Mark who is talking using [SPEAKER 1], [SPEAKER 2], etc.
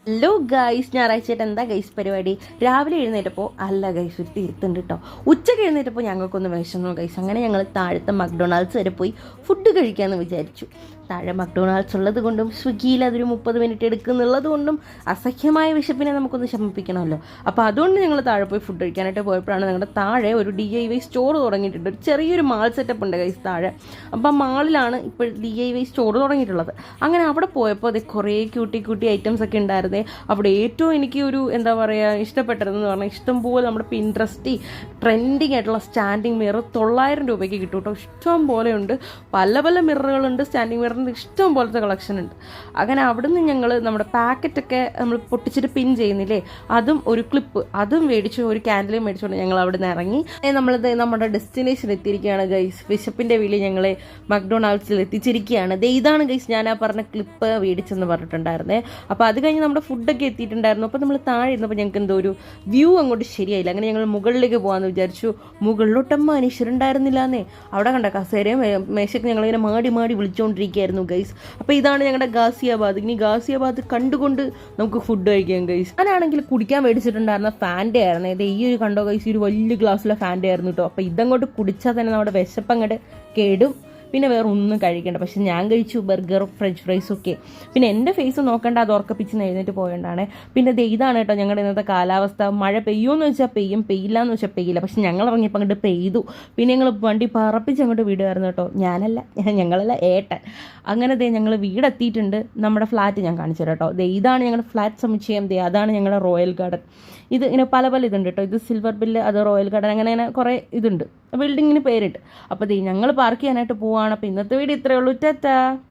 [SPEAKER 1] Hello guys, ഞായറാഴ്ചയായിട്ട് എന്താ guys പരിപാടി? രാവിലെ എഴുന്നേറ്റപ്പോൾ അല്ല ഗൈസ് ഒരു തീർത്തുണ്ട് കേട്ടോ. ഉച്ചയ്ക്ക് എഴുന്നേറ്റപ്പോൾ ഞങ്ങൾക്കൊന്ന് വിശന്നു ഗൈസ്. അങ്ങനെ ഞങ്ങൾ താഴത്തെ മക്ഡൊണാൾഡ്സ് വരെ പോയി ഫുഡ് കഴിക്കാമെന്ന് വിചാരിച്ചു. താഴെ മക്ഡൊണാൾഡ്സ് ഉള്ളത് കൊണ്ടും സ്വിഗ്ഗിയിൽ അതൊരു 30 മിനിറ്റ് എടുക്കുന്നുള്ളത് കൊണ്ടും അസഹ്യമായ വിശപ്പിനെ നമുക്കൊന്ന് ശമിപ്പിക്കണമല്ലോ. അപ്പോൾ അതുകൊണ്ട് ഞങ്ങൾ താഴെ പോയി ഫുഡ് കഴിക്കാനായിട്ട് പോയപ്പോഴാണ് ഞങ്ങളുടെ താഴെ ഒരു DIY സ്റ്റോർ തുടങ്ങിയിട്ടുണ്ട്. ഒരു ചെറിയൊരു മാൾ സെറ്റപ്പ് ഉണ്ട് ഗൈസ് താഴെ. അപ്പോൾ ആ മാളിലാണ് ഇപ്പോൾ DIY സ്റ്റോർ തുടങ്ങിയിട്ടുള്ളത്. അങ്ങനെ അവിടെ പോയപ്പോൾ അത് കുറേ ക്യൂട്ടി ഐറ്റംസ് ഒക്കെ ഉണ്ടായിരുന്നു. അവിടെ ഏറ്റവും എനിക്ക് ഒരു എന്താ പറയുക ഇഷ്ടപ്പെട്ടതെന്ന് പറഞ്ഞാൽ ഇഷ്ടംപോലെ നമ്മുടെ പിൻട്രസ്റ്റി ട്രെൻഡിങ് ആയിട്ടുള്ള സ്റ്റാൻഡിങ് മിറർ 900 രൂപയ്ക്ക് കിട്ടും കേട്ടോ. ഇഷ്ടം പോലെ ഉണ്ട്, പല പല മിററുകളുണ്ട്. സ്റ്റാൻഡിങ് മിററിൻ്റെ ഇഷ്ടം പോലത്തെ കളക്ഷൻ ഉണ്ട്. അങ്ങനെ അവിടെ നിന്ന് ഞങ്ങൾ നമ്മുടെ പാക്കറ്റൊക്കെ നമ്മൾ പൊട്ടിച്ചിട്ട് പിൻ ചെയ്യുന്നില്ലേ, അതും ഒരു ക്ലിപ്പ് അതും മേടിച്ചു, ഒരു ക്യാൻഡിലും മേടിച്ചുകൊണ്ട് ഞങ്ങൾ അവിടെ നിന്ന് ഇറങ്ങി. നമ്മളത് നമ്മുടെ ഡെസ്റ്റിനേഷൻ എത്തിയിരിക്കുകയാണ് ഗൈസ്. വിശപ്പിൻ്റെ വിളി ഞങ്ങളെ മക്ഡൊണാൾഡ്സിൽ എത്തിച്ചിരിക്കുകയാണ്. ഇതാണ് ഗൈസ് ഞാൻ ആ പറഞ്ഞ ക്ലിപ്പ് മേടിച്ചെന്ന് പറഞ്ഞിട്ടുണ്ടായിരുന്നേ. അപ്പോൾ അത് കഴിഞ്ഞ് നമ്മുടെ ഫുഡൊക്കെ എത്തിയിട്ടുണ്ടായിരുന്നു. അപ്പോൾ നമ്മൾ താഴെ ഇരുന്നപ്പോൾ ഞങ്ങൾക്ക് എന്തോ ഒരു വ്യൂ അങ്ങോട്ട് ശരിയായില്ല. അങ്ങനെ ഞങ്ങൾ മുകളിലേക്ക് പോകാമെന്ന് വിചാരിച്ചു. മുകളിലോട്ടം മനുഷ്യരുണ്ടായിരുന്നില്ല എന്നേ. അവിടെ കണ്ട കസേരയും മേശയ്ക്ക് ഞങ്ങളിങ്ങനെ മാടി വിളിച്ചുകൊണ്ടിരിക്കുകയായിരുന്നു ഗൈസ്. അപ്പോൾ ഇതാണ് ഞങ്ങളുടെ ഗാസിയാബാദ്. ഇനി ഗാസിയാബാദ് കണ്ടുകൊണ്ട് നമുക്ക് ഫുഡ് കഴിക്കാം ഗൈസ്. ഞാനാണെങ്കിൽ കുടിക്കാൻ മേടിച്ചിട്ടുണ്ടായിരുന്ന ഫാൻ്റെ ആയിരുന്നു. ഇത് ഈ ഒരു കണ്ടോ ഗൈസ്, ഒരു വലിയ ഗ്ലാസ്സിലെ ഫാൻ്റെ ആയിരുന്നു കേട്ടോ. അപ്പോൾ ഇതങ്ങോട്ട് കുടിച്ചാൽ തന്നെ നമ്മുടെ വിശപ്പ് അങ്ങോട്ട് കേടും, പിന്നെ വേറെ ഒന്നും കഴിക്കേണ്ട. പക്ഷെ ഞാൻ കഴിച്ചു ബർഗറും ഫ്രഞ്ച് ഫ്രൈസും ഒക്കെ. പിന്നെ എൻ്റെ ഫേസ് നോക്കേണ്ട, അത് ഉറക്കപ്പിച്ച് എഴുന്നേറ്റ് പോയതുകൊണ്ടാണ്. പിന്നെ ഇതാണ് കേട്ടോ ഞങ്ങളുടെ ഇന്നത്തെ കാലാവസ്ഥ. മഴ പെയ്യുമെന്ന് വെച്ചാൽ പെയ്യും, പെയ്യില്ല എന്ന് വെച്ചാൽ പെയ്യില്ല. പക്ഷെ ഞങ്ങൾ ഇറങ്ങിയപ്പോൾ അങ്ങോട്ട് പെയ്തു. പിന്നെ ഞങ്ങൾ വണ്ടി പറപ്പിച്ച് അങ്ങോട്ട് വിടുമായിരുന്നു കേട്ടോ. ഞങ്ങളല്ല ഏട്ടൻ. അങ്ങനെ ഞങ്ങൾ വീടെത്തിയിട്ടുണ്ട്. നമ്മുടെ ഫ്ലാറ്റ് ഞാൻ കാണിച്ചു തരാം കേട്ടോ. ഇതാണ് ഞങ്ങളുടെ ഫ്ലാറ്റ് സമുച്ചയം. അതാണ് ഞങ്ങളുടെ റോയൽ ഗാർഡൻ. ഇത് ഇങ്ങനെ പല ഇതുണ്ട് കേട്ടോ. ഇത് സിൽവർ ബില്ല്, അത് റോയൽ ഗാർഡൻ, അങ്ങനെ കുറേ ഇതുണ്ട് ബിൽഡിങ്ങിന് പേരിട്ട്. അപ്പോൾ ഞങ്ങൾ പാർക്ക് ചെയ്യാനായിട്ട് പോവാണ്. അപ്പോൾ ഇന്നത്തെ വീഡിയോ ഇത്രയേ ഉള്ളൂ. ടാറ്റാ.